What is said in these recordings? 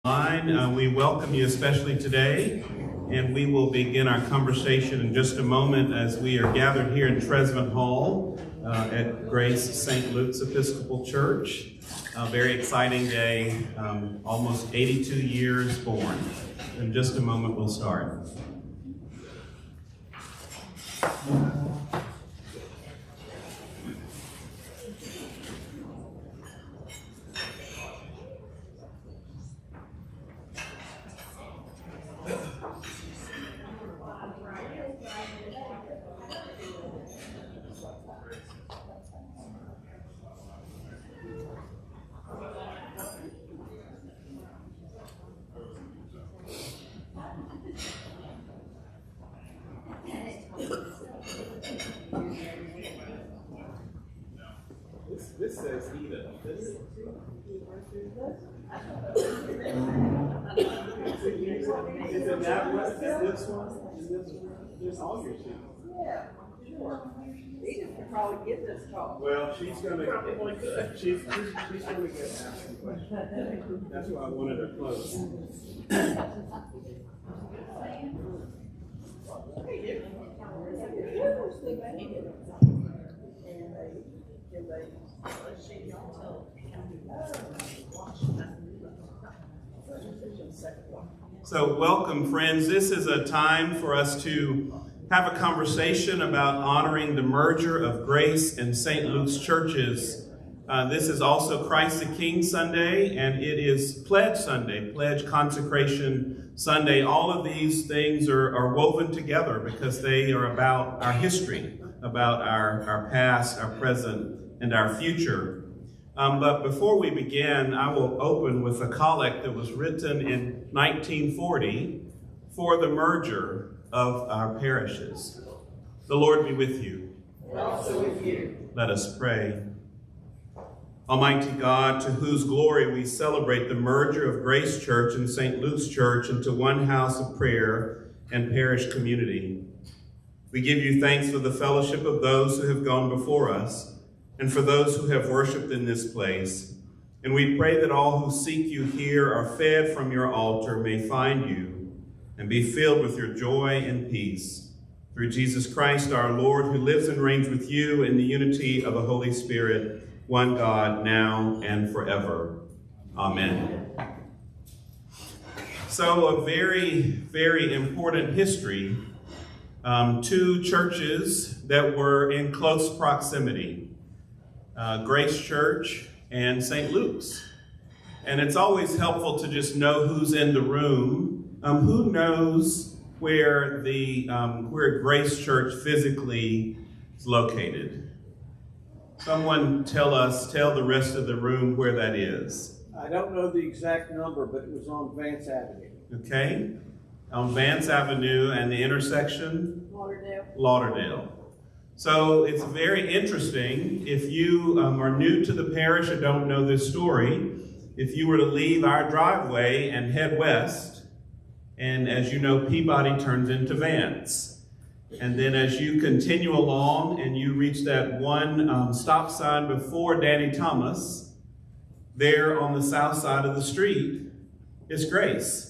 We welcome you especially today, and we will begin our conversation in just a moment as we are gathered here in Tresvant Hall at Grace St. Luke's Episcopal Church. A very exciting day, almost 82 years born. In just a moment we'll start. This says Eden. Is it that one? Is this one? There's all your sheets. Yeah, sure. Edith could probably get this talk. Well, she's gonna she's gonna get asked some questions. That's why I wanted her close. So welcome, friends. This is a time for us to have a conversation about honoring the merger of Grace and St. Luke's churches. This is also Christ the King Sunday, and it is Pledge Sunday, Pledge Consecration Sunday. All of these things are woven together because they are about our history, about our past, our present, and our future. But before we begin, I will open with a collect that was written in 1940 for the merger of our parishes. The Lord be with you. And also with you. Let us pray. Almighty God, to whose glory we celebrate the merger of Grace Church and St. Luke's Church into one house of prayer and parish community. We give you thanks for the fellowship of those who have gone before us, and for those who have worshiped in this place. And we pray that all who seek you here are fed from your altar may find you and be filled with your joy and peace. Through Jesus Christ our Lord, who lives and reigns with you in the unity of the Holy Spirit, one God, now and forever. Amen. So a very, very important history. Two churches that were in close proximity. Grace Church and St. Luke's. And it's always helpful to just know who's in the room. Who knows where where Grace Church physically is located? Someone tell the rest of the room where that is. I don't know the exact number, but it was on Vance Avenue. Okay. On Vance Avenue and the intersection? Lauderdale. So it's very interesting. If you are new to the parish or don't know this story, if you were to leave our driveway and head west, and as you know, Peabody turns into Vance. And then as you continue along and you reach that one stop sign before Danny Thomas, there on the south side of the street is Grace.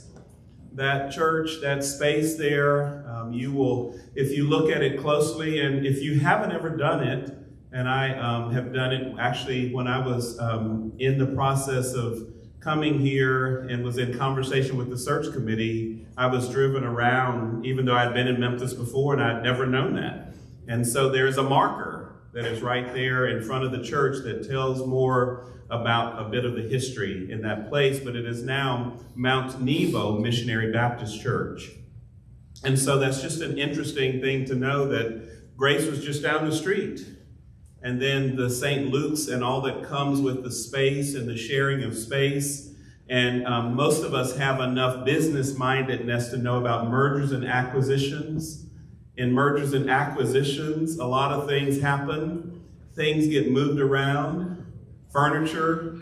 That church, that space there, you will, if you look at it closely, and if you haven't ever done it, and I have done it actually when I was in the process of coming here and was in conversation with the search committee, I was driven around, even though I'd been in Memphis before and I'd never known that. And so there's a marker that is right there in front of the church that tells more about a bit of the history in that place, but it is now Mount Nebo Missionary Baptist Church. And so that's just an interesting thing to know that Grace was just down the street. And then the St. Luke's and all that comes with the space and the sharing of space. And most of us have enough business-mindedness to know about mergers and acquisitions. In mergers and acquisitions, a lot of things happen. Things get moved around. Furniture,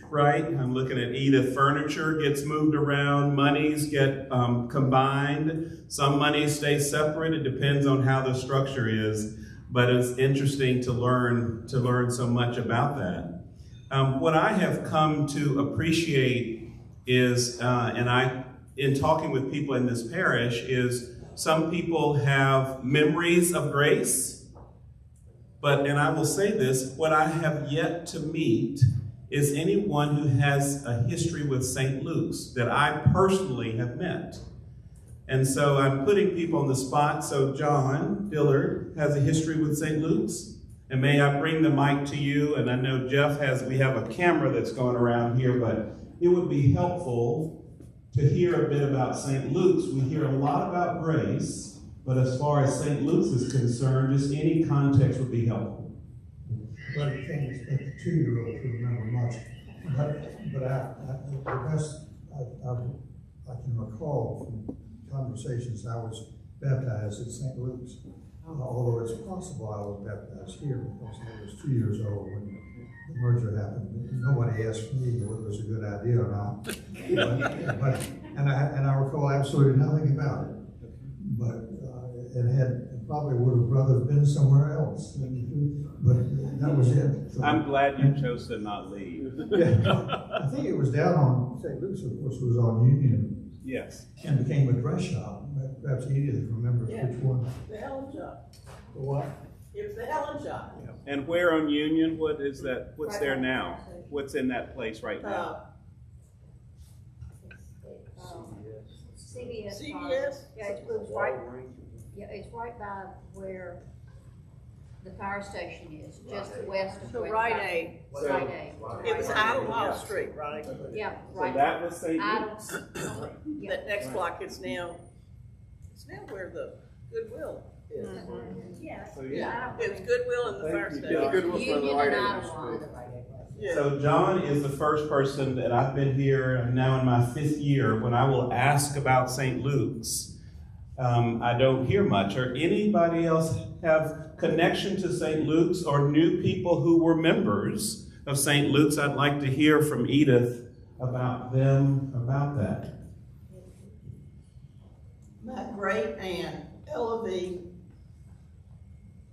right? I'm looking at Edith. Furniture gets moved around. Monies get combined. Some monies stay separate. It depends on how the structure is. But it's interesting to learn so much about that. What I have come to appreciate is, in talking with people in this parish, is some people have memories of grace, and I will say this, what I have yet to meet is anyone who has a history with St. Luke's that I personally have met. And so I'm putting people on the spot. So John Dillard has a history with St. Luke's. And may I bring the mic to you? And I know Jeff we have a camera that's going around here, but it would be helpful to hear a bit about St. Luke's. We hear a lot about grace, but as far as St. Luke's is concerned, just any context would be helpful. But I can't expect a 2-year-old to remember much. But the best I can recall from conversations, I was baptized at St. Luke's. Although it's possible I was baptized here because I was 2 years old when the merger happened. Nobody asked me whether it was a good idea or not. And I recall absolutely nothing about it. But it probably would have rather been somewhere else. But that was it. So, I'm glad you chose to not leave. Yeah, I think it was down on St. Luke's, of course, was on Union. Yes. And became a dress shop. Perhaps Edith remembers which one. The Helen shop. The what? It was the Helen shop. And where on Union? What is that? What's there now? What's in that place right now? CVS. CVS? Yeah, it's right. Yeah, it's right by where the fire station is, just west of. The where Rite fire- Aid. Rite Aid. It was Idlewild Street, right? Yeah, So right. that was St. Idle- Luke's. Yeah. That next block is now, where the Goodwill is. Yeah. So, Yeah, it was Goodwill and the fire Thank you, station. Goodwill. Union and Idlewild. Yeah. So John is the first person that I've been here, I'm now in my 5th year, when I will ask about St. Luke's. I don't hear much. Or anybody else have connection to St. Luke's or knew people who were members of St. Luke's? I'd like to hear from Edith about that. My great aunt, Ella V.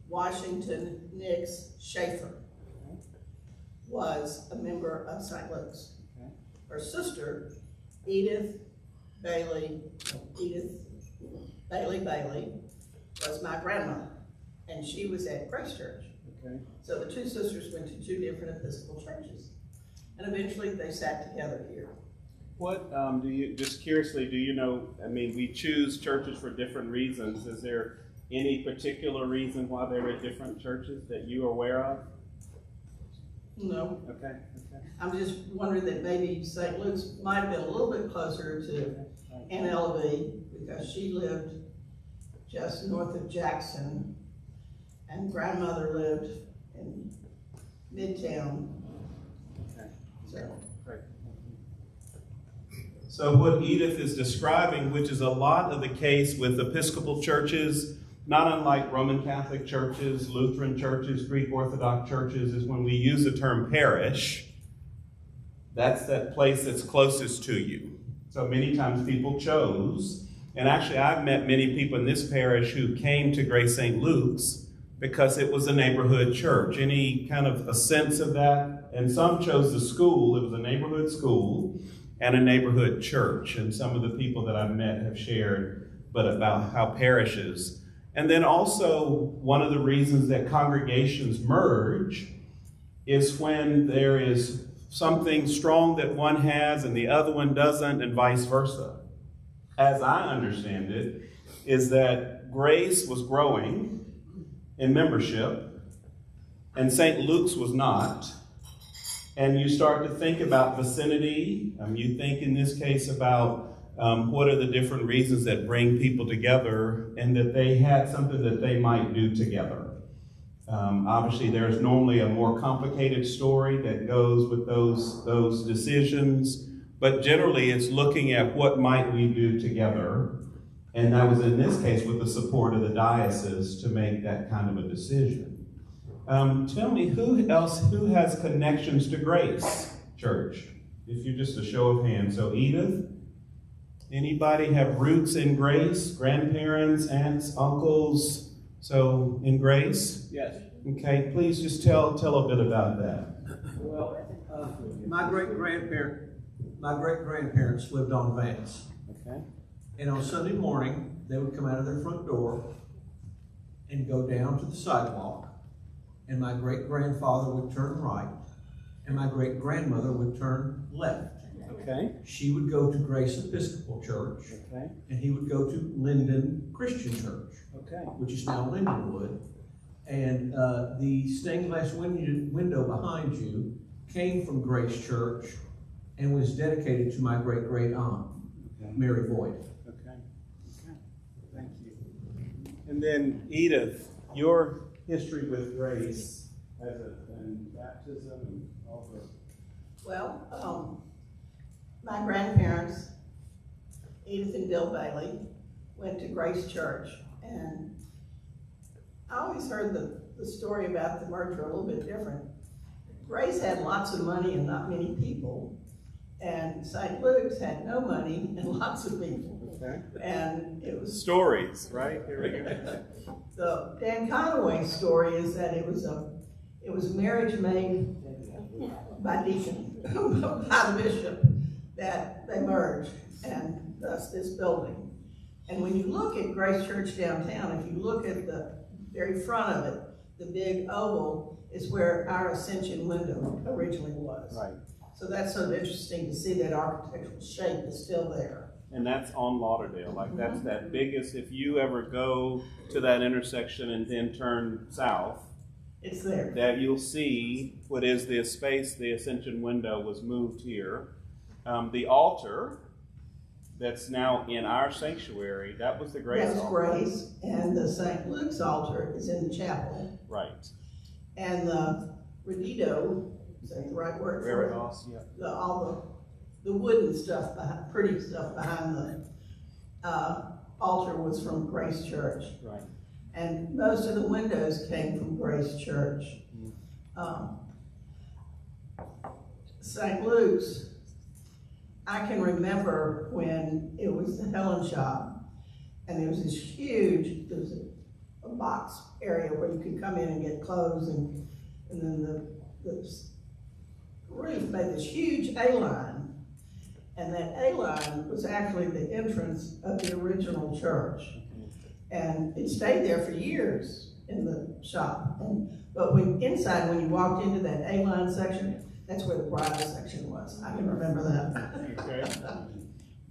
Washington Nix Schaefer, was a member of St. Luke's. Her sister, Edith Bailey Bailey, was my grandmother, and she was at Grace Church. Okay. So the two sisters went to 2 different Episcopal churches, and eventually they sat together here. What do you, just curiously, do you know, I mean, we choose churches for different reasons. Is there any particular reason why they're at different churches that you are aware of? No. Okay. I'm just wondering that maybe St. Luke's might have been a little bit closer to Aunt Ella V, because she lived just north of Jackson, and grandmother lived in Midtown. Okay. So. Great. So what Edith is describing, which is a lot of the case with Episcopal churches, not unlike Roman Catholic churches, Lutheran churches, Greek Orthodox churches, is when we use the term parish, that's that place that's closest to you. So many times people chose, and actually I've met many people in this parish who came to Grace St. Luke's because it was a neighborhood church. Any kind of a sense of that? And some chose the school. It was a neighborhood school and a neighborhood church. And some of the people that I've met have shared about how parishes. And then also one of the reasons that congregations merge is when there is something strong that one has and the other one doesn't, and vice versa. As I understand it, is that Grace was growing in membership and St. Luke's was not. And you start to think about vicinity. You think in this case about what are the different reasons that bring people together, and that they had something that they might do together. Obviously, there's normally a more complicated story that goes with those decisions, but generally it's looking at what might we do together. And that was in this case with the support of the diocese to make that kind of a decision. Tell me, who has connections to Grace Church? If you're just a show of hands. So Edith, anybody have roots in Grace? Grandparents, aunts, uncles, so in Grace? Yes. Okay, please just tell a bit about that. Well, my great-grandparent my great-grandparents lived on Vance. Okay. And on Sunday morning, they would come out of their front door and go down to the sidewalk, and my great-grandfather would turn right, and my great-grandmother would turn left. Okay. She would go to Grace Episcopal Church, Okay. and he would go to Linden Christian Church, Okay. which is now Lindenwood. And the stained glass window behind you came from Grace Church and was dedicated to my great-great-aunt, Mary Boyd. Okay. Okay. Thank you. And then Edith, your history with Grace and baptism and all the. Well, my grandparents, Edith and Bill Bailey, went to Grace Church, and I always heard the story about the merger a little bit different. Grace had lots of money and not many people, and St. Luke's had no money and lots of people. Okay. And it was Stories, right? Here we go. the Dan Conaway's story is that it was a marriage made by deacon, by the bishop, that they merged, and thus this building. And when you look at Grace Church downtown, if you look at the very front of it, the big oval is where our Ascension window originally was. Right. So that's sort of interesting to see that architectural shape is still there. And that's on Lauderdale. Like that's that biggest, if you ever go to that intersection and then turn south, It's there. that you'll see what is the space, the Ascension window was moved here. The altar that's now in our sanctuary, that was the Grace That's altar. Grace, and the St. Luke's altar is in the chapel. Right. And the Redito, is that the right word for it? Veritas, yeah. All the wooden stuff, pretty stuff behind the altar was from Grace Church. Right. And most of the windows came from Grace Church. St. Luke's, I can remember when it was the Helen shop, and there was this huge, there was a box area where you could come in and get clothes, and then the roof made this huge A-line, and that A-line was actually the entrance of the original church. And it stayed there for years in the shop. But inside, when you walked into that A-line section, that's where the bridal section was. I can remember that. Okay.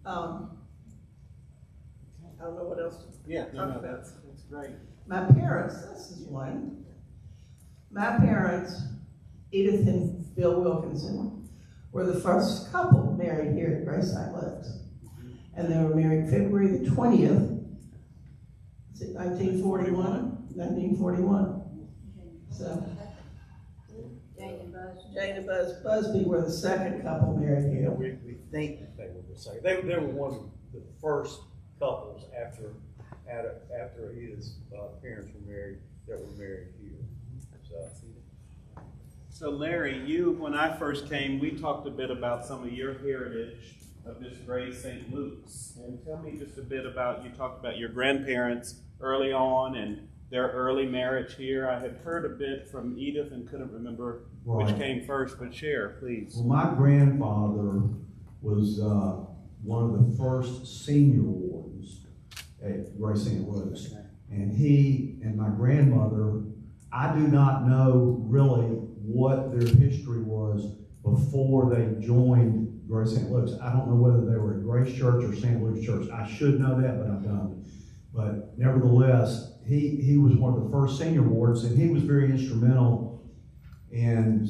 I don't know what else to Yeah, talk about. that's great. My parents, this is one. My parents, Edith and Bill Wilkinson, were the first couple married here at Grace St. Luke's. And they were married February the 20th, 1941. 1941. So, Jane and Buzz Busby were the second couple married here. We think that they were the second. They were one of the first couples after his parents were married that were married here. So Larry, when I first came, we talked a bit about some of your heritage of this Grace St. Luke's. And tell me just a bit about, you talked about your grandparents early on and their early marriage here. I had heard a bit from Edith and couldn't remember which came first, but share, please. Well, my grandfather was one of the first senior wardens at Grace St. Luke's. Okay. And he and my grandmother, I do not know really what their history was before they joined Grace St. Luke's. I don't know whether they were at Grace Church or St. Luke's Church. I should know that, but I don't. But nevertheless, he was one of the first senior wardens, and he was very instrumental in,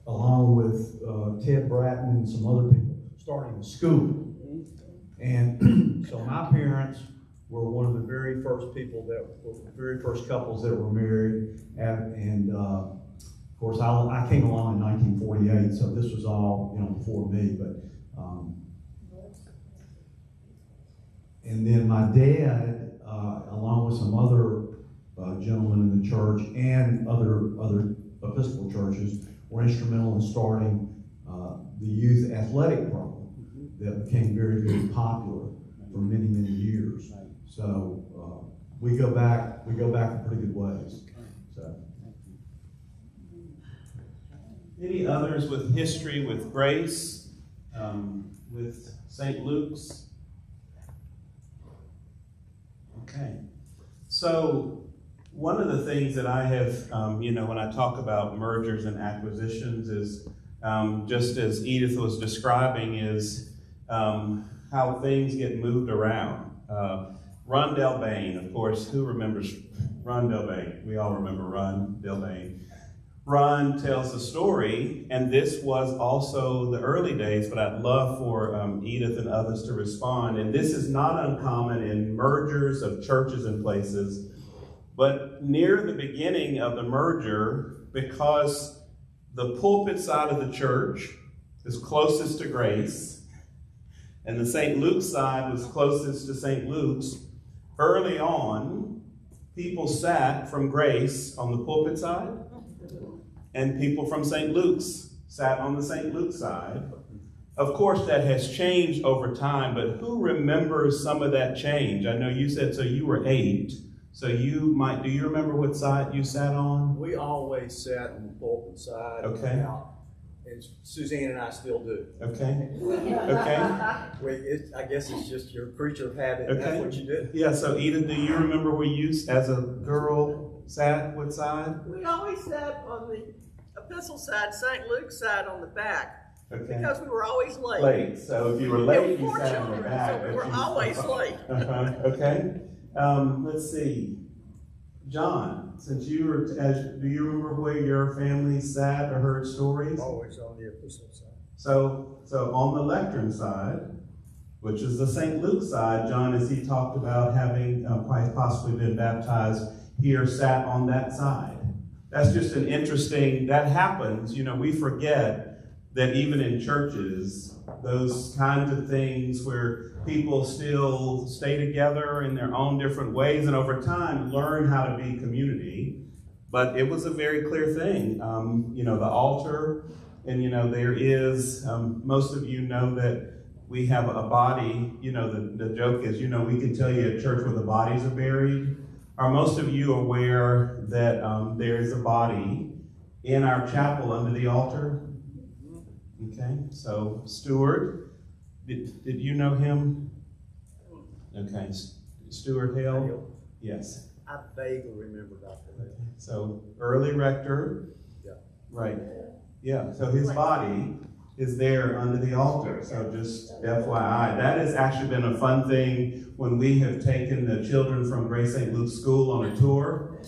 along with Ted Bratton and some other people, starting the school. And so my parents were one of the very first people that were the very first couples that were married. And of course, I came along in 1948, so this was all, before me. But and then my dad, along with some other gentlemen in the church and other Episcopal churches, were instrumental in starting the youth athletic program that became very, very popular for many, many years. So we go back a pretty good ways. So. Any others with history with Grace, with St. Luke's? Okay. So one of the things that I have, when I talk about mergers and acquisitions is, just as Edith was describing, is how things get moved around. Ron Delbane, of course, who remembers Ron Delbane? We all remember Ron Delbane. Ron tells the story, and this was also the early days, but I'd love for Edith and others to respond. And this is not uncommon in mergers of churches and places, but near the beginning of the merger, because the pulpit side of the church is closest to Grace, and the St. Luke's side was closest to St. Luke's, early on, people sat from Grace on the pulpit side, and people from St. Luke's sat on the St. Luke side. Of course, that has changed over time, but who remembers some of that change? I know you said, so you were 8, so do you remember what side you sat on? We always sat on the pulpit side. Okay. And Suzanne and I still do. Okay. Okay. I guess it's just your creature of habit. Okay. That's what you do. Yeah, so Edith, do you remember where you, as a girl, sat? What side? We always sat on the epistle side, St. Luke's side on the back, Okay. because we were always late. Late. So if you were late, We you were sat on the children, back. so we were always late. Okay. Let's see. John, since you were, do you remember where your family sat or heard stories? Always on the epistle side. So on the lectern side, which is the St. Luke side, John, as he talked about having quite possibly been baptized here, sat on that side. That's just an interesting, that happens, we forget that even in churches, those kinds of things where people still stay together in their own different ways and over time learn how to be community. But it was a very clear thing. The altar, and there is, most of you know that we have a body, the joke is, we can tell you at church where the bodies are buried. Are most of you aware that there is a body in our chapel under the altar? Okay, so Stuart, did you know him? Okay, Stuart Hale? Yes. I vaguely remember Dr. Okay. So early rector. Yeah. Right. Yeah, so his body is there under the altar. So just FYI, that has actually been a fun thing when we have taken the children from Grace St. Luke's School on a tour.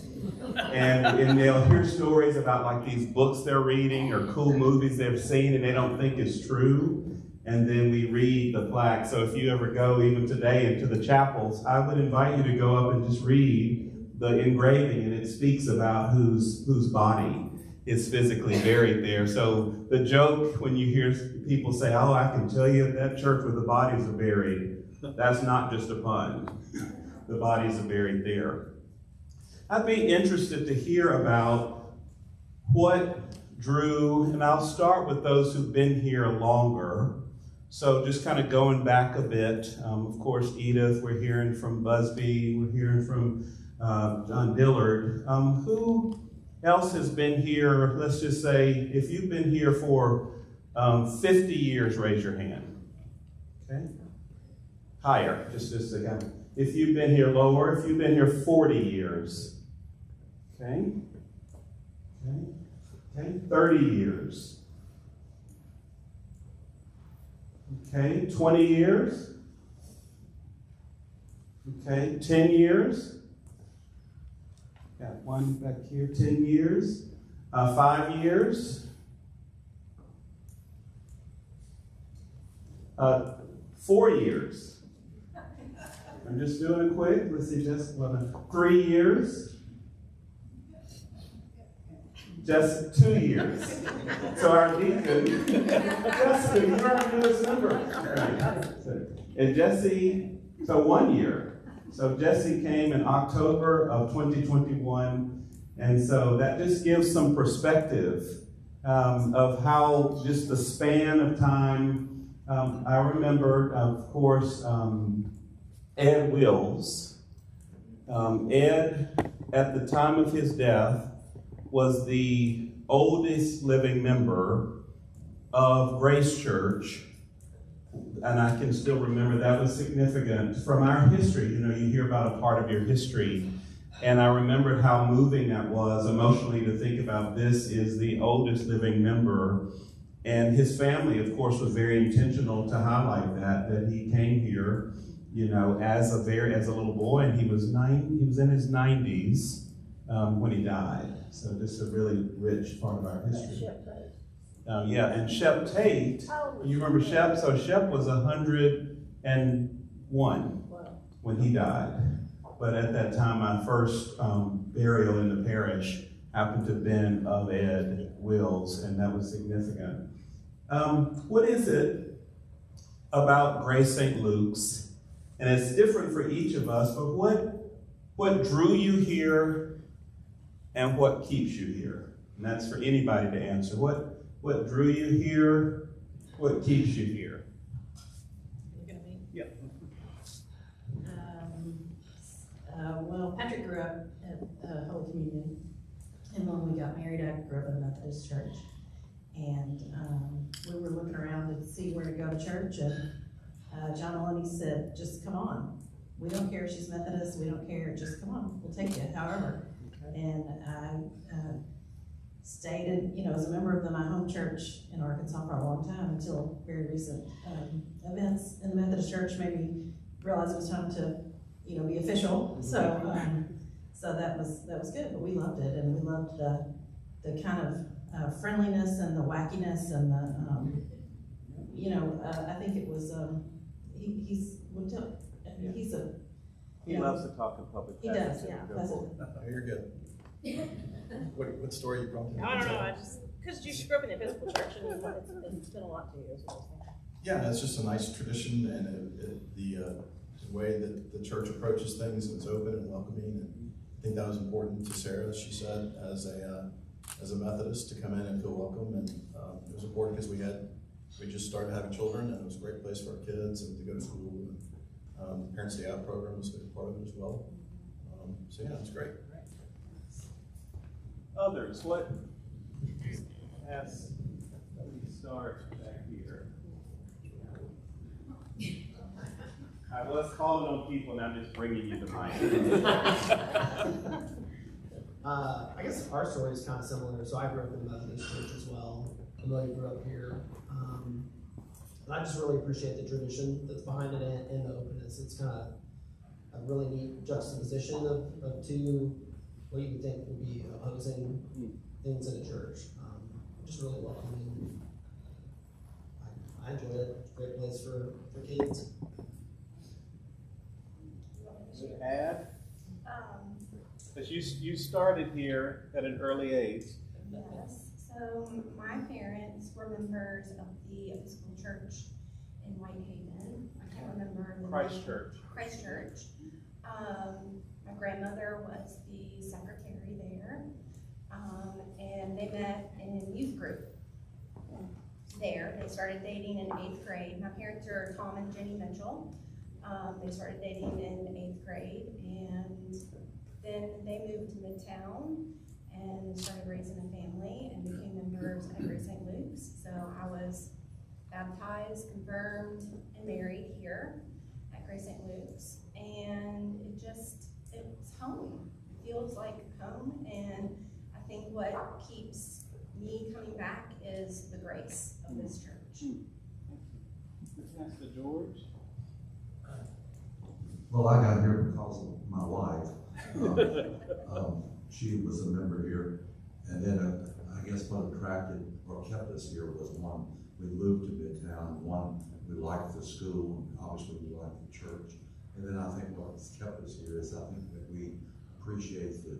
And they'll hear stories about like these books they're reading or cool movies they've seen and they don't think is true. And then we read the plaque. So if you ever go even today into the chapels, I would invite you to go up and just read the engraving, and it speaks about whose body is physically buried there. So the joke when you hear people say, oh, I can tell you that church where the bodies are buried, that's not just a pun. The bodies are buried there. I'd be interested to hear about what drew, and I'll start with those who've been here longer. So just kind of going back a bit, of course, Edith, we're hearing from Busby, we're hearing from John Dillard. Who else has been here? Let's just say, if you've been here for 50 years, raise your hand. Okay? Higher, just again. If you've been here lower, if you've been here 40 years. Okay? Okay, 30 years. Okay, 20 years. Okay, 10 years. Got one back here, 10 years. 5 years. 4 years. I'm just doing it quick. Let's see, just 3 years. Just 2 years. So our deacon, Jesse, you're our newest member. And Jesse, so 1 year. So Jesse came in October of 2021. And so that just gives some perspective of how just the span of time. I remember, of course, Ed Wills. Ed, at the time of his death, was the oldest living member of Grace Church. And I can still remember that was significant from our history. You know, you hear about a part of your history. And I remembered how moving that was emotionally to think about this is the oldest living member. And his family, of course, was very intentional to highlight that he came here, you know, as a little boy, and he was in his 90s when he died. So this is a really rich part of our history. Yeah, and Shep Tate, you remember Shep? So Shep was 101 when he died. But at that time, my first burial in the parish happened to have been of Ed Wills, and that was significant. What is it about Grace St. Luke's? And it's different for each of us, but what drew you here and what keeps you here? And that's for anybody to answer. What drew you here? What keeps you here? Look at me. Yep. Well, Patrick grew up at Holy Communion, and when we got married, I grew up in a Methodist church. And we were looking around to see where to go to church, and John Maloney said, just come on. We don't care if she's Methodist, we don't care, just come on, we'll take you, however. And I stayed in, as a member of my home church in Arkansas for a long time, until very recent events in the Methodist church made me realize it was time to, be official. So that was good, but we loved it, and we loved the kind of friendliness and the wackiness and the, I think it was, He loves to talk in public. He does, yeah. You're good. What story you brought? I don't know, because you grew up in the Episcopal church, and it's been a lot to you as well. Yeah, it's just a nice tradition, and the way that the church approaches things, and it's open and welcoming, and I think that was important to Sarah, she said, as a Methodist, to come in and feel welcome, and it was important because we just started having children, and it was a great place for our kids and to go to school, and the Parents Day Out program was a big part of it as well. So yeah, it's great. Others, let me start back here. All right, well, let's call it on people, and I'm just bringing you the mic. I guess our story is kind of similar. So I grew up in the Methodist church as well. Amelia grew up here. And I just really appreciate the tradition that's behind it and the openness. It's kind of a really neat juxtaposition of two, what you would think would be opposing things in a church. Just really welcoming. I enjoyed it. Great place for kids. Add? Because you started here at an early age. Yes. So my parents were members of the Episcopal Church in Whitehaven. I can't remember the Christ name. Church. Christ Church. My grandmother was the secretary there, and they met in youth group. There, they started dating in 8th grade. My parents are Tom and Jenny Mitchell. They started dating in 8th grade, and then they moved to Midtown and started raising a family and became members at Grace St. Luke's. So I was baptized, confirmed, and married here at Grace St. Luke's. And it's home. It feels like home, and I think what keeps me coming back is the grace of this church. Pastor George? Well, I got here because of my wife. She was a member here, and then I guess what attracted or kept us here was one, we moved to Midtown, one, we liked the school, and obviously we liked the church. And then I think what's kept us here is I think that we appreciate the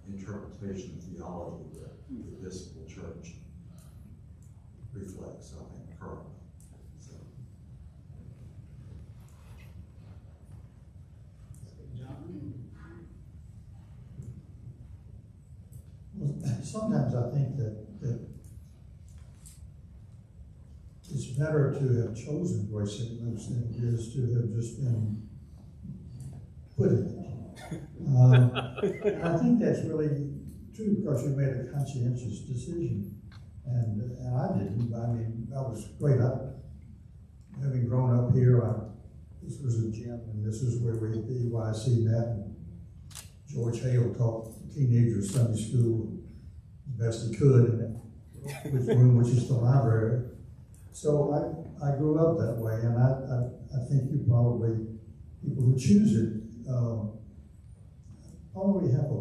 interpretation of theology that the Episcopal Church reflects, I think, currently. Well, sometimes I think that it's better to have chosen Grace St. Luke's than it is to have just been put in it. And I think that's really too, because you made a conscientious decision. And I didn't. I mean, that was great. Having grown up here, this was a gym, and this is where the EYC met. And George Hale taught teenagers Sunday school the best he could in that room, which is the library. So I grew up that way, and I think you probably, people who choose it, probably have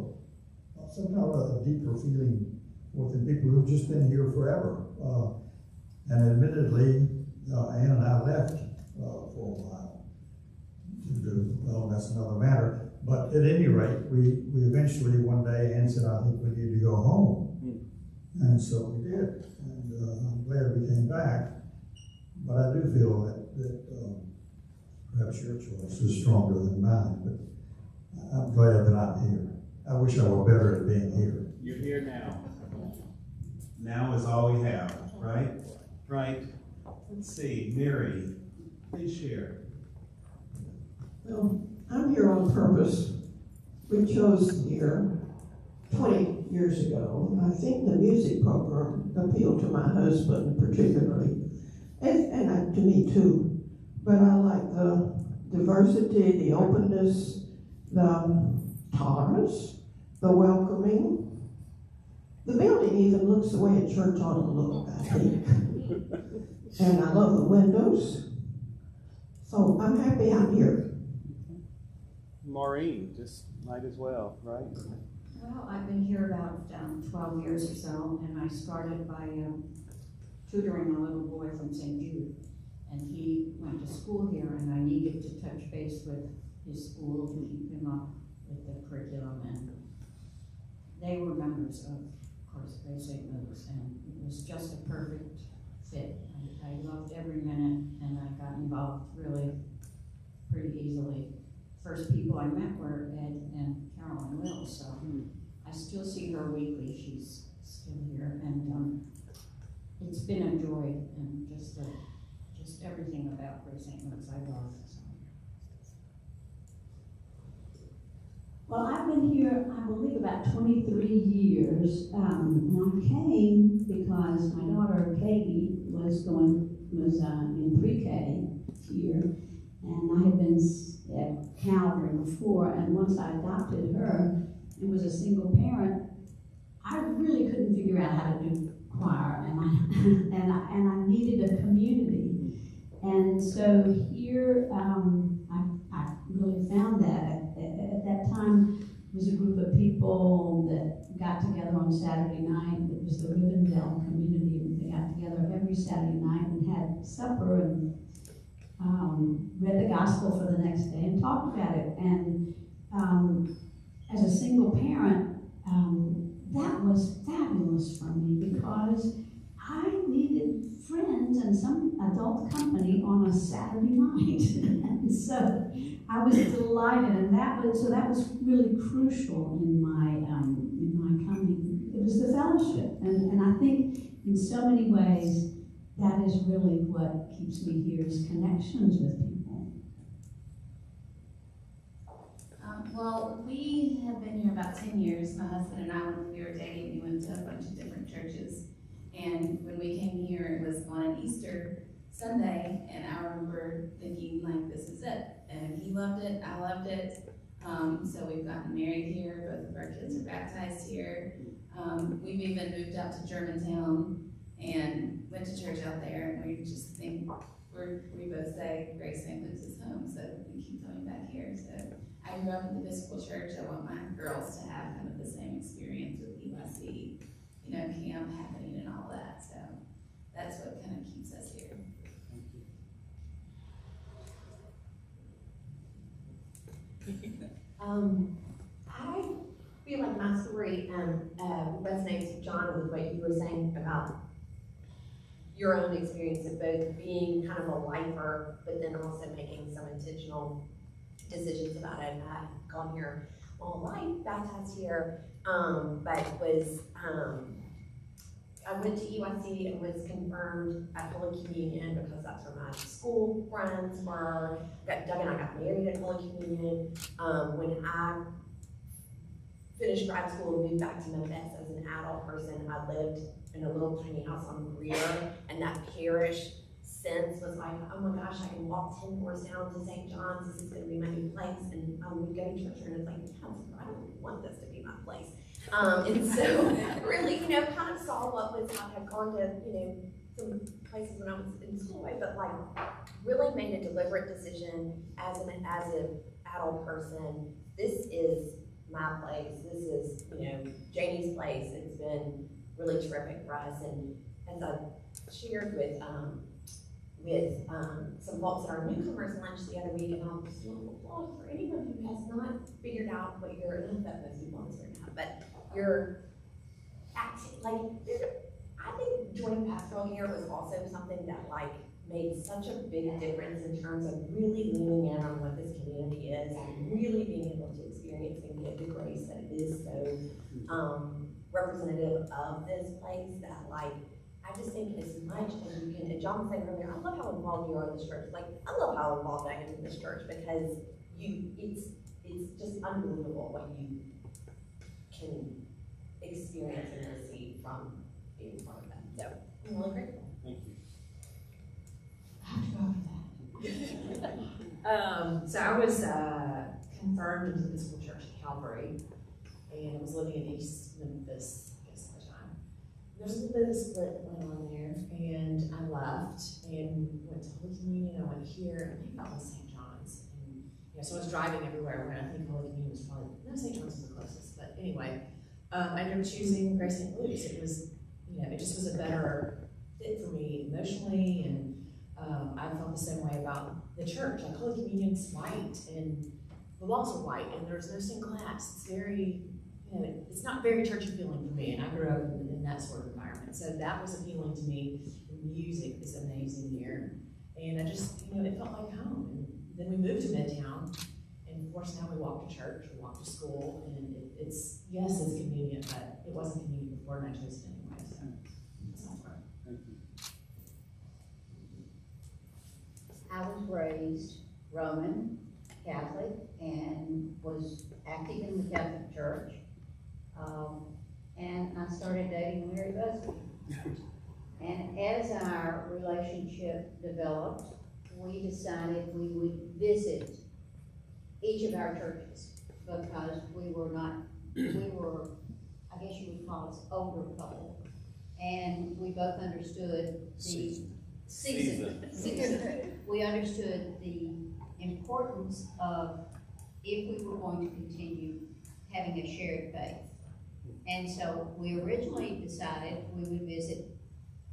somehow a deeper feeling more than people who've just been here forever. And admittedly, Ann and I left for a while. Well, that's another matter. But at any rate, we eventually one day, Ann said, I think we need to go home. And so we did. And I'm glad we came back. But I do feel that perhaps your choice is stronger than mine. But I'm glad that I'm here. I wish I were better at being here. You're here now. Now is all we have, right? Right. Let's see, Mary, please share. Well, I'm here on purpose. We chose here 20 years ago. I think the music program appealed to my husband particularly, and to me too. But I like the diversity, the openness, the tolerance, the welcoming. The building even looks the way a church ought to look, I think. And I love the windows. So I'm happy I'm here. Maureen, just might as well, right? Well, I've been here about 12 years or so, and I started by tutoring a little boy from St. Jude. And he went to school here, and I needed to touch base with his school to keep him up with the curriculum. And they were members of course, Grace St. Luke's, and it was just a perfect fit. I loved every minute, and I got involved really pretty easily. First people I met were Ed and Carolyn Wills, so I still see her weekly. She's still here, and it's been a joy, and just everything about Grace St. Luke's I love. So. Well, I've been here, I believe, about 23 years. And I came because my daughter Katie was in pre-K here, and I had been at Calvary before. And once I adopted her and was a single parent, I really couldn't figure out how to do choir, and I needed a community. And so here, I really found that. At that time, it was a group of people that got together on Saturday night. It was the Rivendell community. They got together every Saturday night and had supper and read the gospel for the next day and talked about it. And as a single parent, that was fabulous for me because I needed friends and some adult company on a Saturday night. And so I was delighted, and that was really crucial in my coming. It was the fellowship, and I think in so many ways that is really what keeps me here is connections with people. Well, we have been here about 10 years. My husband and I, when we were dating, we went to a bunch of different churches. And when we came here, it was on an Easter Sunday, and I remember thinking, like, this is it. And he loved it, I loved it. So we've gotten married here, both of our kids are baptized here. We've even moved out to Germantown and went to church out there, and we just think, we both say Grace St. Luke's is home, so we keep coming back here. So I grew up in the Episcopal Church. I want my girls to have kind of the same experience with EYC, camp happening and all that. So that's what kind of keeps us here. I feel like my story resonates, John, with what you were saying about your own experience of both being kind of a lifer, but then also making some intentional decisions about it. I've gone here all my life, baptized here, but was I went to EYC and was confirmed at Holy Communion because that's where my school friends were. Doug and I got married at Holy Communion. When I finished grad school and moved back to Memphis as an adult person. I lived in a little tiny house on Greer, and that parish sense was like, oh my gosh, I can walk 10 doors down to St. John's, this is gonna be my new place. And we'd go to church and it's like, yeah, I don't want this to be my place. And so really, you know, kind of saw what was, I had gone to, you know, some places when I was in school, but like really made a deliberate decision as an adult person. This is my place. This is, you know, Janie's place. It's been really terrific for us. And as I shared with some folks at our newcomers lunch the other week, and I was doing applause for anyone who has not figured out what your, not that most people answer now, but your acting, like, I think joining pastoral here was also something that like made such a big difference in terms of really leaning in on what this community is and really being able to experience and get the grace that it is so representative of this place that like, I just think as much as you can, and John was saying earlier, I love how involved you are in this church. Like, I love how involved I am in this church because it's just unbelievable what you can experience and receive from being part of that. So, I'm really grateful. Thank you. So I was confirmed into the Episcopal Church at Calvary, and I was living in East Memphis, I guess, at the time. There's a little bit of a split that went on there, and I left and went to Holy Communion. I went here, and I think that was St. John's. And, you know, so I was driving everywhere, and I think Holy Communion was probably, no, St. John's was the closest, but anyway, I ended up choosing Grace St. Luke's. It was, you know, it just was a better fit for me emotionally, and I felt the same way about the church. Like, Holy Communion's white, and the walls are white, and there's no stained glass. It's very, you know, it's not very churchy feeling for me, and I grew up in that sort of environment. So that was appealing to me. The music is amazing here, and I just, you know, it felt like home. And then we moved to Midtown, and of course now we walk to church, we walk to school, and it's, yes, it's convenient, but it wasn't convenient before, and I chose it anyway, so that's all right. Thank you. I was raised Roman Catholic and was active in the Catholic Church. And I started dating Mary Busby. And as our relationship developed, we decided we would visit each of our churches because we were, I guess you would call us older couple. And we both understood the season. We understood the importance of if we were going to continue having a shared faith. And so we originally decided we would visit,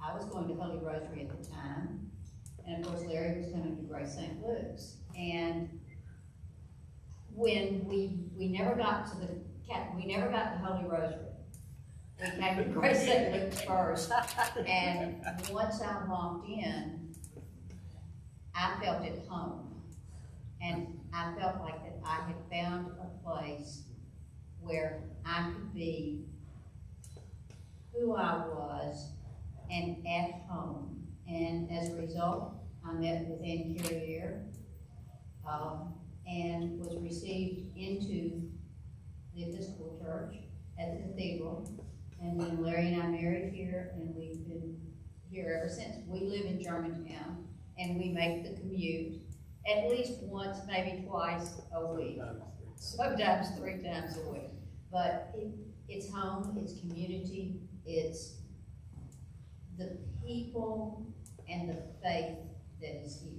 I was going to Holy Rosary at the time, and of course Larry was coming to Grace St. Luke's. And when we never got to Holy Rosary. We came to Grace St. Luke's first, and once I walked in, I felt at home. And I felt like that I had found a place where I could be who I was and at home. And as a result, I met with Ann Carrier and was received into the Episcopal Church at the Cathedral. And then Larry and I married here, and we've been here ever since. We live in Germantown, and we make the commute at least once, maybe twice a week. Sometimes 3 times a week. But it's home, it's community, it's the people and the faith that is here.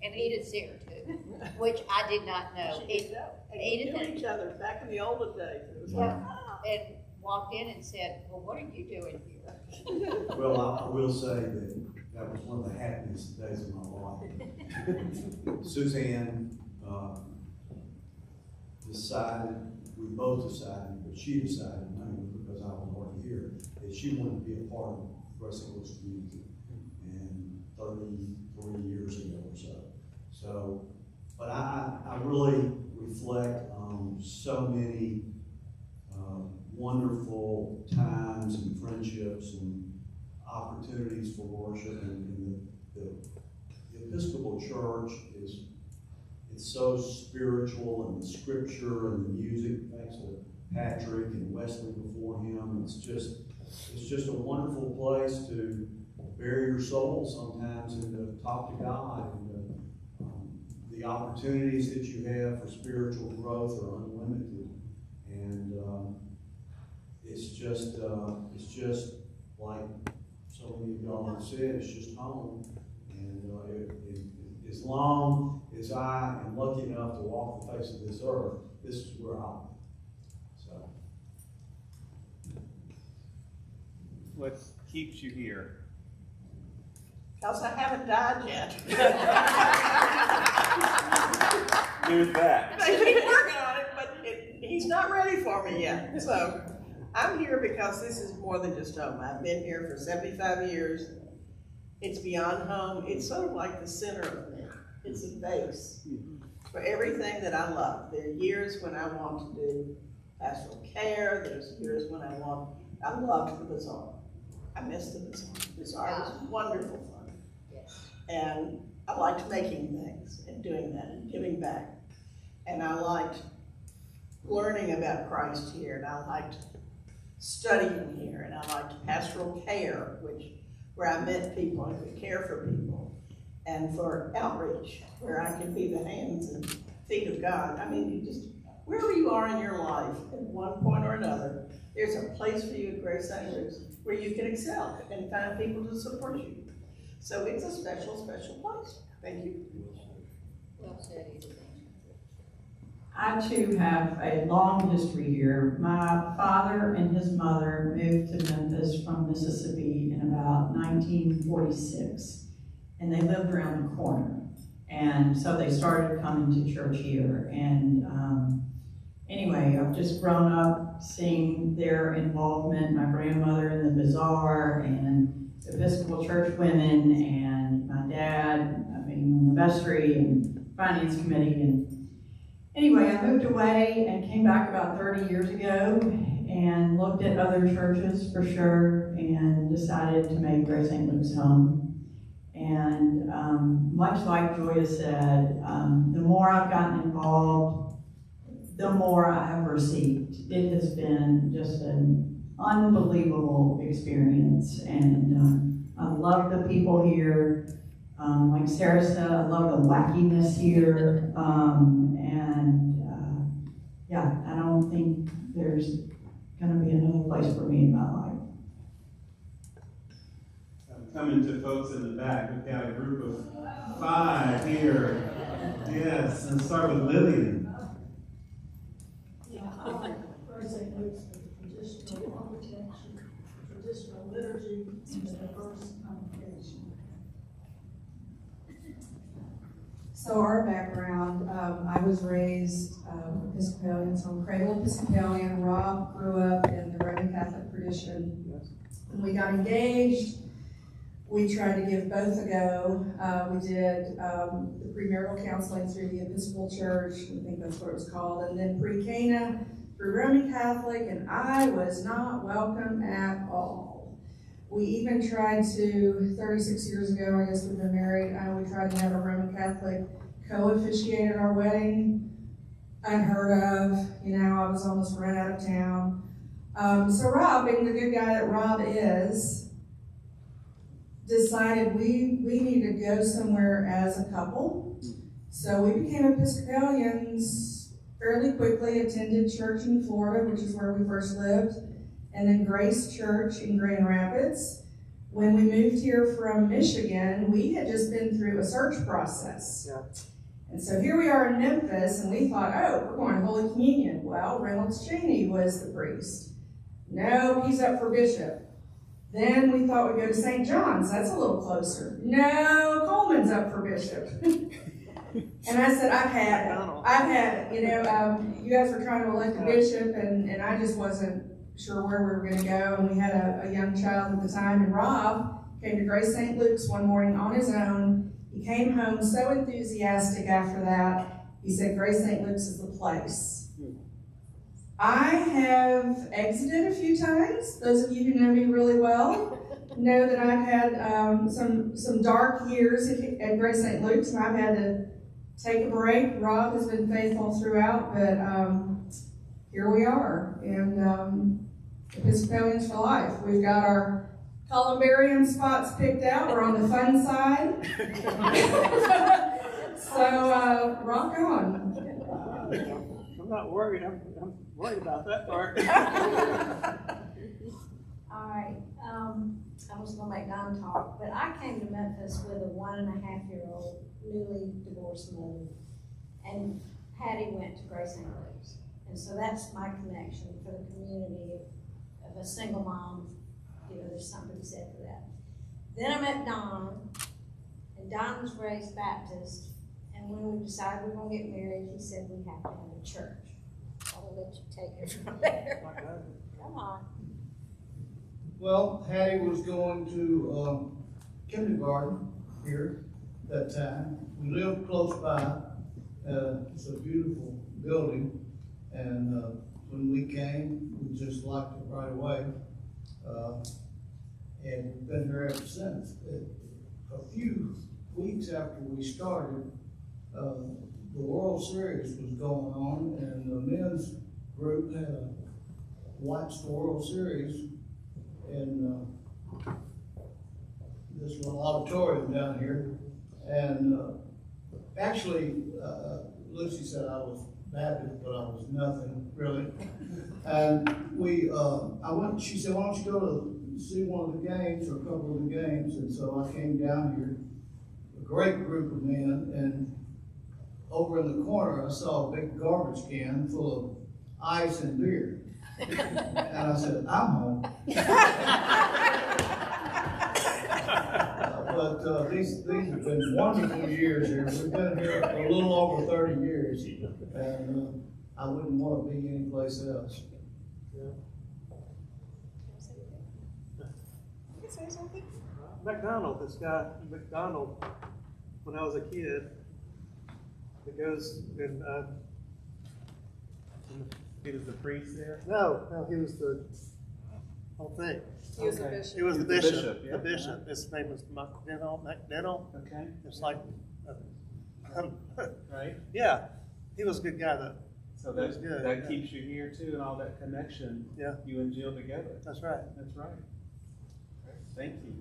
And Edith's here too, which I did not know. Edith knew each other back in the olden days. It was and walked in and said, "Well, what are you doing here?" Well, I will say that was one of the happiest days of my life. Suzanne decided, we both decided, but she decided, mainly because I was already here, that she wanted to be a part of the Grace St. Luke's community. And 33 years ago or so. So, but I really reflect on so many wonderful times and friendships and opportunities for worship, and the Episcopal Church it's it's so spiritual, and the scripture and the music, thanks to Patrick and Wesley before him. It's just a wonderful place to bury your soul sometimes and to talk to God. And the opportunities that you have for spiritual growth are unlimited. And it's just like so many of y'all have said, it's just home. And as long as I am lucky enough to walk the face of this earth, this is where I'll be. So, What keeps you here? Because I haven't died yet. There's that. They keep working on it, but he's not ready for me yet. So I'm here because this is more than just home. I've been here for 75 years. It's beyond home. It's sort of like the center of me. It's a base for everything that I love. There are years when I want to do pastoral care. There's years when I loved the bazaar. I missed the bazaar. The bazaar was wonderful fun. And I liked making things and doing that and giving back. And I liked learning about Christ here, and I liked studying here, and I liked pastoral care, where I met people and could care for people, and for outreach, where I could be the hands and feet of God. I mean, you just, wherever you are in your life, at one point or another, there's a place for you at Grace St. Luke's where you can excel and find people to support you. So it's a special, special place. Thank you. I too have a long history here. My father and his mother moved to Memphis from Mississippi in about 1946, and they lived around the corner. And so they started coming to church here. And anyway, I've just grown up seeing their involvement, my grandmother in the bazaar, and Episcopal church women, and my dad, in the vestry and finance committee. And anyway, I moved away and came back about 30 years ago and looked at other churches for sure and decided to make Grace St. Luke's home. And much like Joya said, the more I've gotten involved, the more I have received. It has been just an unbelievable experience. And I love the people here. Like Sarah said, I love the wackiness here. Yeah, I don't think there's going to be another place for me in my life. I'm coming to folks in the back. We've got a group of 5 here. Yes, and start with Lillian. Grace St. Luke's traditional architecture, traditional liturgy, and the diverse congregation. So our background, I was raised Episcopalian, so I'm cradle Episcopalian. Rob grew up in the Roman Catholic tradition. When we got engaged, we tried to give both a go. We did the premarital counseling through the Episcopal Church, I think that's what it was called, and then pre-Cana through Roman Catholic, and I was not welcome at all. We even tried to, 36 years ago, I guess we've been married, we tried to have a Roman Catholic co-officiate at our wedding. Unheard of, I was almost run out of town. So Rob, being the good guy that Rob is, decided we need to go somewhere as a couple. So we became Episcopalians fairly quickly, attended church in Florida, which is where we first lived, and then Grace Church in Grand Rapids. When we moved here from Michigan, we had just been through a search process. Yeah. And so here we are in Memphis, and we thought, oh, we're going to Holy Communion. Well, Reynolds Cheney was the priest. No, he's up for bishop. Then we thought we'd go to St. John's. That's a little closer. No, Coleman's up for bishop. And I said, I've had it. You guys were trying to elect a bishop, and I just wasn't sure where we were going to go. And we had a young child at the time, and Rob came to Grace St. Luke's one morning on his own. He came home so enthusiastic after that. He said, Grace St. Luke's is the place. I have exited a few times. Those of you who know me really well know that I've had some dark years at Grace St. Luke's, and I've had to take a break. Rob has been faithful throughout, but here we are, and Episcopalians for life. We've got our columbarium spots picked out. We're on the fun side. So rock on. I'm not worried. I'm worried about that part. All right. I was gonna make Don talk, but I came to Memphis with a 1.5-year-old newly divorced mother, and Hattie went to Grace St. Luke's, and so that's my connection for the community of a single mom. You know, there's something to be said for that. Then I met Don, and Don was raised Baptist, and when we decided we were gonna get married, he said we have to have a church. I'll let you take it from there. Come on. Well, Hattie was going to kindergarten here that time. We lived close by. It's a beautiful building, and when we came, we just liked it right away, and we've been here ever since. A few weeks after we started, the World Series was going on, and the men's group had watched the World Series in this little auditorium down here. And actually, Lucy said I was Baptist, but I was nothing really. And she said, why don't you go to see one of the games or a couple of the games? And so I came down here, a great group of men, and over in the corner, I saw a big garbage can full of ice and beer. And I said, I'm home. But these have been wonderful years here. We've been here a little over 30 years, and I wouldn't want to be anyplace else. McDonald, this guy, McDonald, when I was a kid, it goes in, He was the priest there? no, he was the whole thing. He was the bishop. He was the He was the bishop, bishop, yeah. the bishop. His name was McDonnell. Okay. It's like, Right? yeah, he was a good guy though. So That was good, that yeah. keeps you here too, and all that connection. Yeah. You and Jill together. That's right. That's right. Thank you.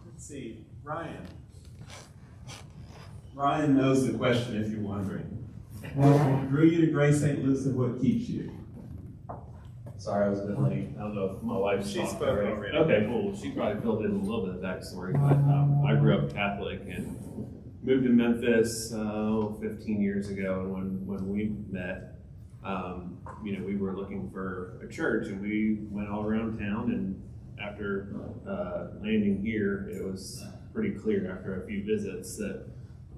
Let's see, Ryan. Ryan knows the question if you're wondering. What drew you to Grace St. Luke's and what keeps you? Sorry, I was a bit late. I don't know if my wife She talked spoke already. Okay, cool. She probably filled in a little bit of backstory, but I grew up Catholic and moved to Memphis 15 years ago. And when we met, we were looking for a church, and we went all around town. And after landing here, it was pretty clear after a few visits that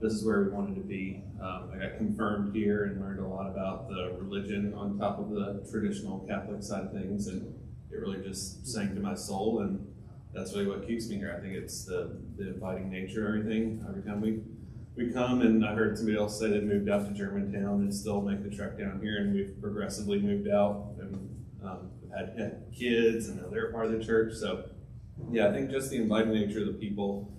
this is where we wanted to be. I got confirmed here and learned a lot about the religion on top of the traditional Catholic side of things, and it really just sank to my soul, and that's really what keeps me here. I think it's the inviting nature of everything. Every time we come, and I heard somebody else say they moved out to Germantown and still make the trek down here, and we've progressively moved out, and had kids, and now they're part of the church. So yeah, I think just the inviting nature of the people,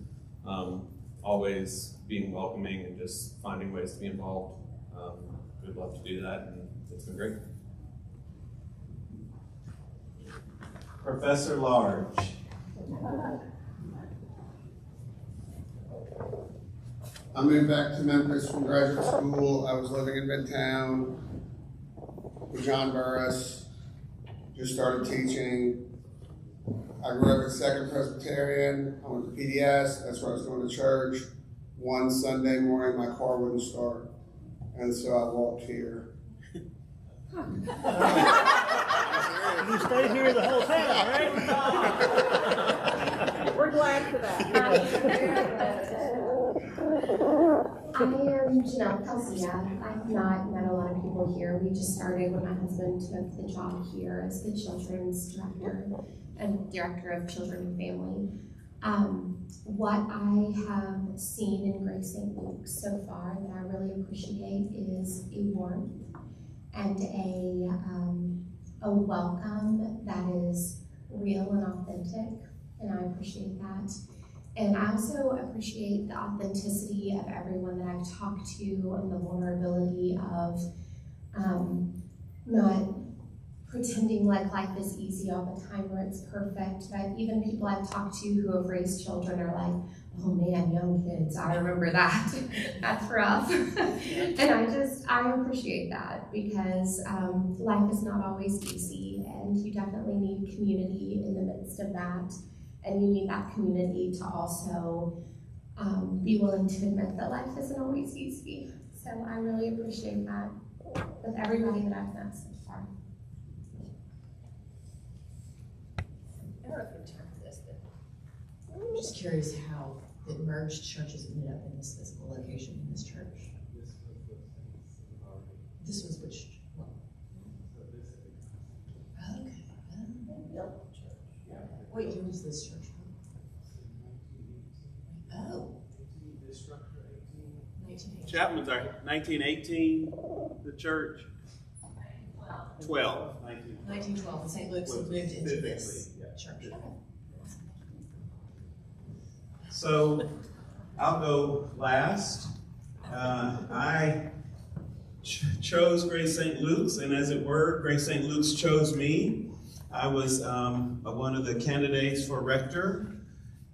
always being welcoming and just finding ways to be involved. We'd love to do that, and it's been great. Professor Large. I moved back to Memphis from graduate school. I was living in Midtown with John Burris, just started teaching. I grew up at Second Presbyterian. I went to PDS, that's where I was going to church. One Sunday morning, my car wouldn't start, and so I walked here. You stayed here the whole time, right? We're glad for that. I am Janelle Calcia. I've not met a lot of people here. We just started when my husband took the job here as the children's director and director of children and family. What I have seen in Grace St. Luke's so far that I really appreciate is a warmth and a welcome that is real and authentic, and I appreciate that. And I also appreciate the authenticity of everyone that I've talked to and the vulnerability of not pretending like life is easy all the time or it's perfect. But even people I've talked to who have raised children are like, oh man, young kids, I remember that. That's rough. And I appreciate that because life is not always easy, and you definitely need community in the midst of that. And you need that community to also be willing to admit that life isn't always easy. So I really appreciate that with everybody that I've met so far. I don't know if you have time for this, but I'm just curious how the merged churches ended up in this physical location in this church. This was which one? Okay. Wait, when was this church? Oh. Chapman's are 1918, the church. 12. 1912, and St. Luke's had moved into this church. So I'll go last. I chose Grace St. Luke's, and as it were, Grace St. Luke's chose me. I was one of the candidates for rector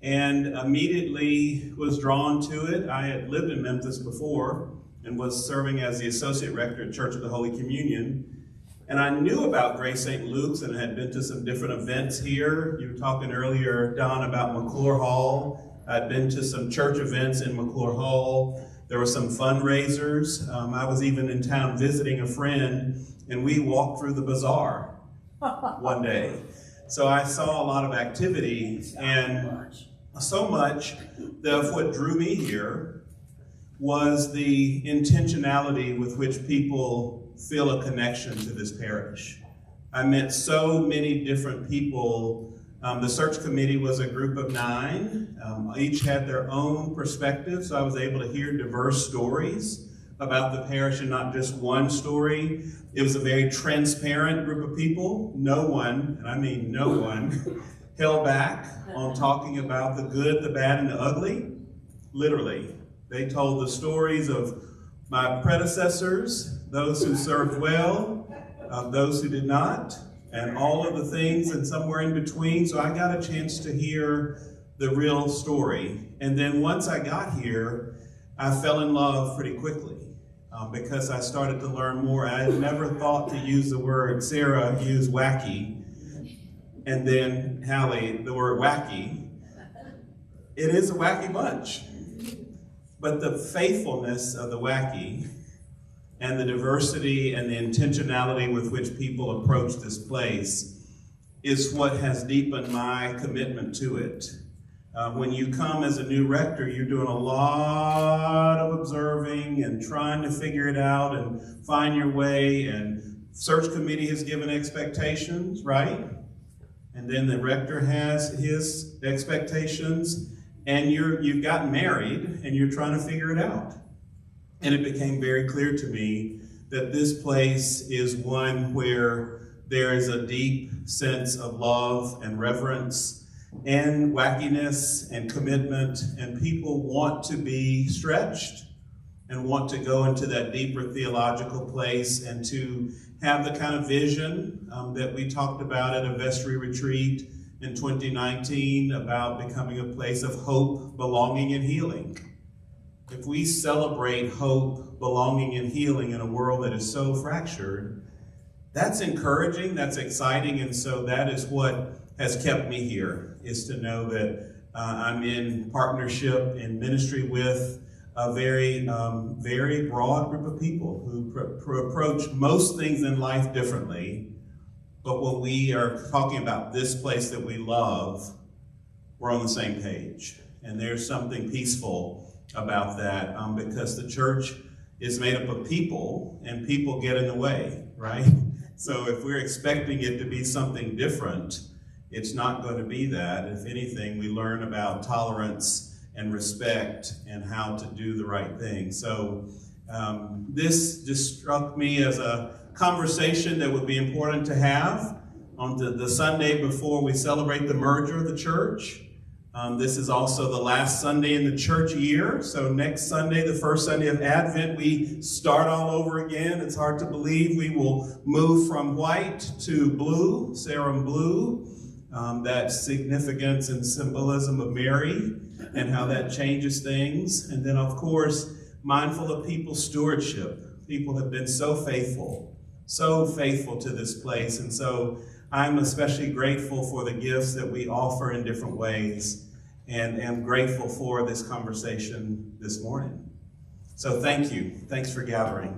and immediately was drawn to it. I had lived in Memphis before and was serving as the associate rector at Church of the Holy Communion. And I knew about Grace St. Luke's and had been to some different events here. You were talking earlier, Don, about McClure Hall. I'd been to some church events in McClure Hall. There were some fundraisers. I was even in town visiting a friend, and we walked through the bazaar one day. So I saw a lot of activity, and so much of what drew me here was the intentionality with which people feel a connection to this parish. I met so many different people. The search committee was a group of 9. Each had their own perspective, so I was able to hear diverse stories about the parish and not just one story. It was a very transparent group of people. No one, and I mean no one, held back on talking about the good, the bad, and the ugly. Literally. They told the stories of my predecessors, those who served well, those who did not, and all of the things and somewhere in between. So I got a chance to hear the real story. And then once I got here, I fell in love pretty quickly because I started to learn more. I had never thought to use the word, Sarah used wacky, and then Hallie, the word wacky. It is a wacky bunch. But the faithfulness of the wacky and the diversity and the intentionality with which people approach this place is what has deepened my commitment to it. When you come as a new rector, you're doing a lot of observing and trying to figure it out and find your way, and search committee has given expectations, right? And then the rector has his expectations, and you've gotten married and you're trying to figure it out. And it became very clear to me that this place is one where there is a deep sense of love and reverence and wackiness and commitment, and people want to be stretched and want to go into that deeper theological place and to have the kind of vision that we talked about at a vestry retreat in 2019 about becoming a place of hope, belonging, and healing. If we celebrate hope, belonging, and healing in a world that is so fractured, that's encouraging, that's exciting, and so that is what has kept me here, is to know that I'm in partnership in ministry with a very, very broad group of people who approach most things in life differently. But when we are talking about this place that we love, we're on the same page. And there's something peaceful about that because the church is made up of people, and people get in the way, right? So if we're expecting it to be something different, it's not going to be that. If anything, we learn about tolerance and respect and how to do the right thing. So this just struck me as a conversation that would be important to have on the Sunday before we celebrate the merger of the church. This is also the last Sunday in the church year. So next Sunday, the first Sunday of Advent, we start all over again. It's hard to believe we will move from white to blue, Sarum blue. That significance and symbolism of Mary and how that changes things. And then, of course, mindful of people's stewardship. People have been so faithful to this place. And so I'm especially grateful for the gifts that we offer in different ways, and am grateful for this conversation this morning. So thank you. Thanks for gathering.